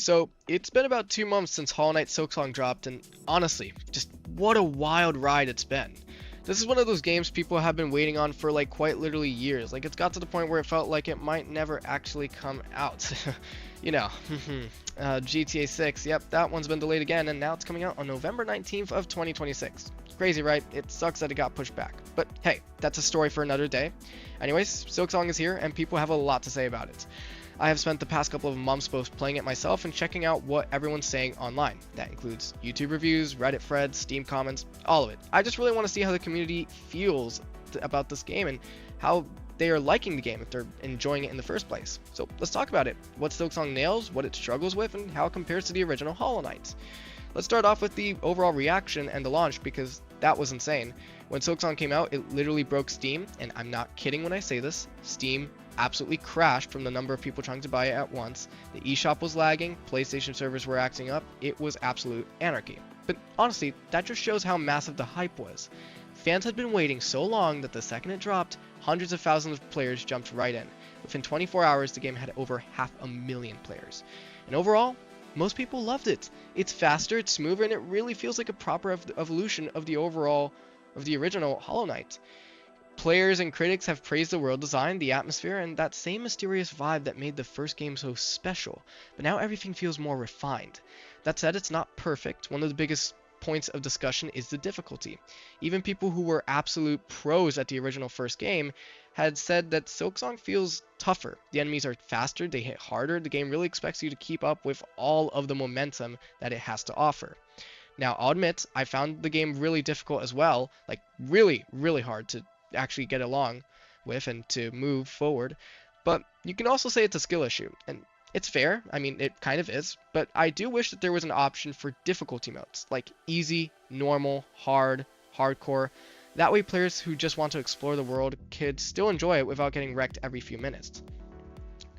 So, it's been about 2 months since HollowKnightSilkSong dropped, and honestly, just what a wild ride it's been. This is one of those games people have been waiting on for like quite literally years. Like, it's got to the point where it felt like it might never actually come out. you know, GTA 6, yep, that one's been delayed again, and now it's coming out on November 19th of 2026. Crazy, right? It sucks that it got pushed back. But hey, that's a story for another day. Anyways, Silksong is here, and people have a lot to say about it. I have spent the past couple of months both playing it myself and checking out what everyone's saying online. That includes YouTube reviews, Reddit threads, Steam comments, all of it. I just really want to see how the community feels about this game and how they are liking the game if they're enjoying it in the first place. So let's talk about it. What Silksong nails, what it struggles with, and how it compares to the original Hollow Knight. Let's start off with the overall reaction and the launch because that was insane. When Silksong came out, it literally broke Steam, and I'm not kidding when I say this. Steam absolutely crashed from the number of people trying to buy it at once. The eShop was lagging, PlayStation servers were acting up, it was absolute anarchy. But honestly, that just shows how massive the hype was. Fans had been waiting so long that the second it dropped, hundreds of thousands of players jumped right in. Within 24 hours, the game had over 500,000 players. And overall, most people loved it. It's faster, it's smoother, and it really feels like a proper evolution of the original Hollow Knight. Players and critics have praised the world design, the atmosphere, and that same mysterious vibe that made the first game so special, but now everything feels more refined. That said, it's not perfect. One of the biggest points of discussion is the difficulty. Even people who were absolute pros at the original first game had said that Silksong feels tougher. The enemies are faster, they hit harder, the game really expects you to keep up with all of the momentum that it has to offer. Now, I'll admit, I found the game really difficult as well, like really, really hard to actually get along with and to move forward, but you can also say it's a skill issue, and it's fair. I mean, it kind of is, but I do wish that there was an option for difficulty modes, like easy, normal, hard, hardcore. That way players who just want to explore the world could still enjoy it without getting wrecked every few minutes.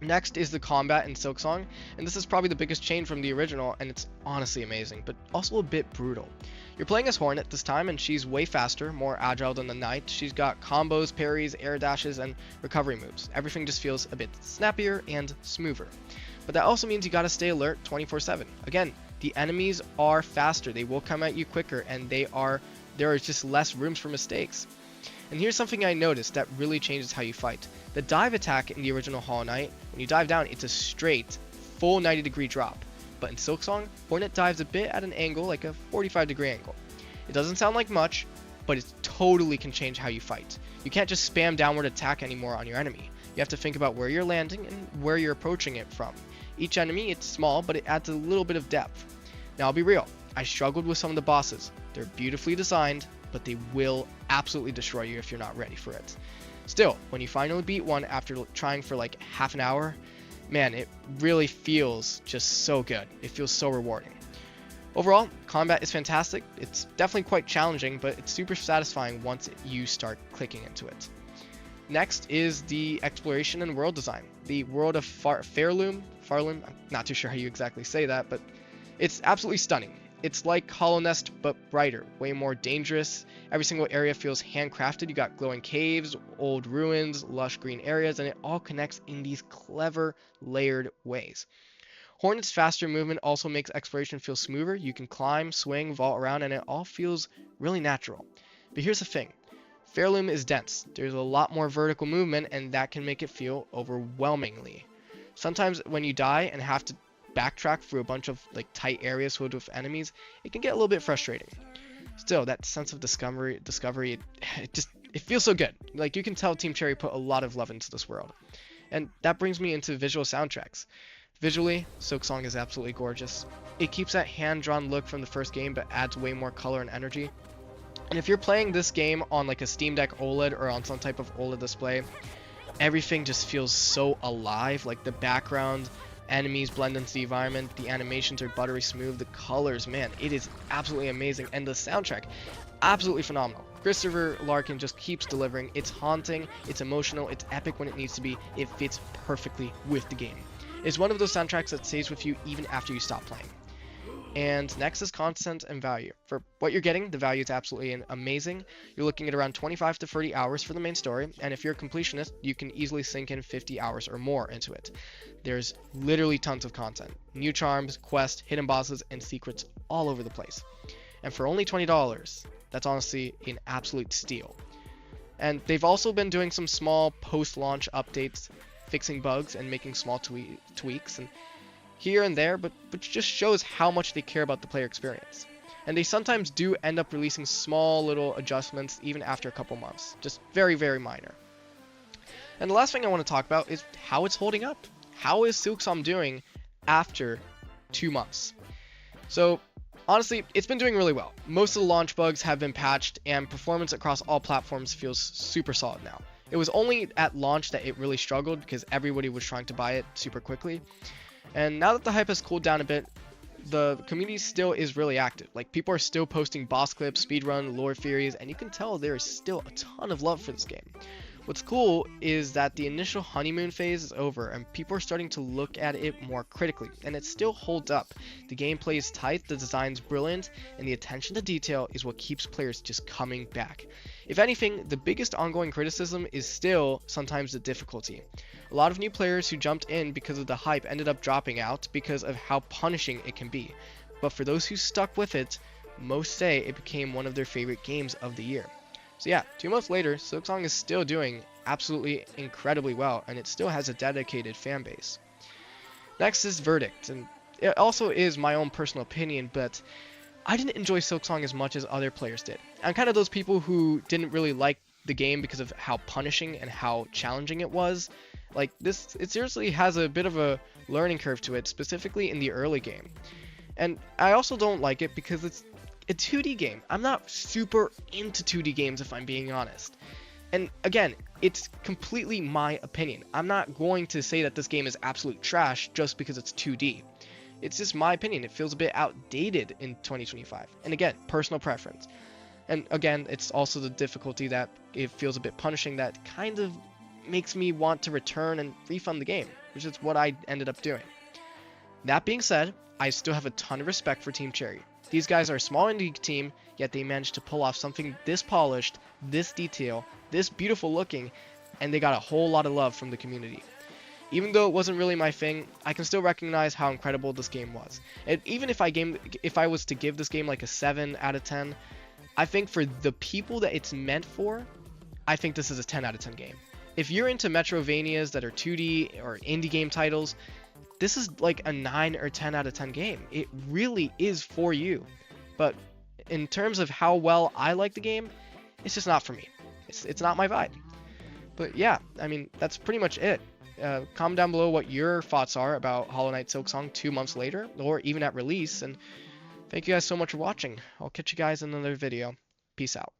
Next is the combat in Silksong, and this is probably the biggest change from the original, and it's honestly amazing, but also a bit brutal. You're playing as Hornet this time, and she's way faster, more agile than the Knight. She's got combos, parries, air dashes, and recovery moves. Everything just feels a bit snappier and smoother. But that also means you gotta stay alert 24/7. Again, the enemies are faster, they will come at you quicker, and there is just less rooms for mistakes. And here's something I noticed that really changes how you fight. The dive attack in the original Hollow Knight, when you dive down, it's a straight, full 90-degree drop. But in Silksong, Hornet dives a bit at an angle, like a 45-degree angle. It doesn't sound like much, but it totally can change how you fight. You can't just spam downward attack anymore on your enemy. You have to think about where you're landing and where you're approaching it from. Each enemy, it's small, but it adds a little bit of depth. Now, I'll be real, I struggled with some of the bosses. They're beautifully designed, but they will absolutely destroy you if you're not ready for it. Still, when you finally beat one after trying for like half an hour, man, it really feels just so good. It feels so rewarding. Overall, combat is fantastic. It's definitely quite challenging, but it's super satisfying once you start clicking into it. Next is the exploration and world design. The world of Farloom, I'm not too sure how you exactly say that, but it's absolutely stunning. It's like Hollow Nest, but brighter, way more dangerous. Every single area feels handcrafted. You got glowing caves, old ruins, lush green areas, and it all connects in these clever, layered ways. Hornet's faster movement also makes exploration feel smoother. You can climb, swing, vault around, and it all feels really natural. But here's the thing. Fairloom is dense. There's a lot more vertical movement, and that can make it feel overwhelmingly. Sometimes when you die and have to backtrack through a bunch of like tight areas filled with enemies, it can get a little bit frustrating. Still, that sense of discovery, it feels so good. Like, you can tell Team Cherry put a lot of love into this world. And that brings me into visual soundtracks. Visually, Silksong is absolutely gorgeous. It keeps that hand-drawn look from the first game, but adds way more color and energy. And if you're playing this game on like a Steam Deck OLED or on some type of OLED display, everything just feels so alive. Like, the background, enemies blend into the environment, the animations are buttery smooth, the colors, man, it is absolutely amazing, and the soundtrack, absolutely phenomenal. Christopher Larkin just keeps delivering. It's haunting, it's emotional, it's epic when it needs to be, it fits perfectly with the game. It's one of those soundtracks that stays with you even after you stop playing. And next is content and value. For what you're getting, the value is absolutely amazing. You're looking at around 25 to 30 hours for the main story, and if you're a completionist, you can easily sink in 50 hours or more into it. There's literally tons of content. New charms, quests, hidden bosses, and secrets all over the place. And for only $20, that's honestly an absolute steal. And they've also been doing some small post-launch updates, fixing bugs and making small tweaks, and here and there, but just shows how much they care about the player experience. And they sometimes do end up releasing small little adjustments even after a couple months, just very, very minor. And the last thing I want to talk about is how it's holding up. How is Silksong doing after 2 months? So honestly, it's been doing really well. Most of the launch bugs have been patched, and performance across all platforms feels super solid now. It was only at launch that it really struggled because everybody was trying to buy it super quickly. And now that the hype has cooled down a bit, the community still is really active. Like, people are still posting boss clips, speedrun, lore theories, and you can tell there is still a ton of love for this game. What's cool is that the initial honeymoon phase is over and people are starting to look at it more critically, and it still holds up. The gameplay is tight, the design's brilliant, and the attention to detail is what keeps players just coming back. If anything, the biggest ongoing criticism is still sometimes the difficulty. A lot of new players who jumped in because of the hype ended up dropping out because of how punishing it can be. But for those who stuck with it, most say it became one of their favorite games of the year. So yeah, 2 months later, Silksong is still doing absolutely incredibly well, and it still has a dedicated fan base. Next is Verdict, and it also is my own personal opinion, but I didn't enjoy Silksong as much as other players did. I'm kind of those people who didn't really like the game because of how punishing and how challenging it was. Like, this, it seriously has a bit of a learning curve to it, specifically in the early game. And I also don't like it because it's a 2D game. I'm not super into 2D games, if I'm being honest. And again, it's completely my opinion. I'm not going to say that this game is absolute trash just because it's 2D. It's just my opinion. It feels a bit outdated in 2025. And again, personal preference. And again, it's also the difficulty that it feels a bit punishing that kind of makes me want to return and refund the game, which is what I ended up doing. That being said, I still have a ton of respect for Team Cherry. These guys are a small indie team, yet they managed to pull off something this polished, this detailed, this beautiful looking, and they got a whole lot of love from the community. Even though it wasn't really my thing, I can still recognize how incredible this game was. And even if I was to give this game like a 7 out of 10, I think for the people that it's meant for, I think this is a 10 out of 10 game. If you're into Metrovanias that are 2D or indie game titles, this is like a 9 or 10 out of 10 game. It really is for you. But in terms of how well I like the game, it's just not for me. It's not my vibe. But yeah, I mean, that's pretty much it. Comment down below what your thoughts are about Hollow Knight Silksong 2 months later, or even at release. And thank you guys so much for watching. I'll catch you guys in another video. Peace out.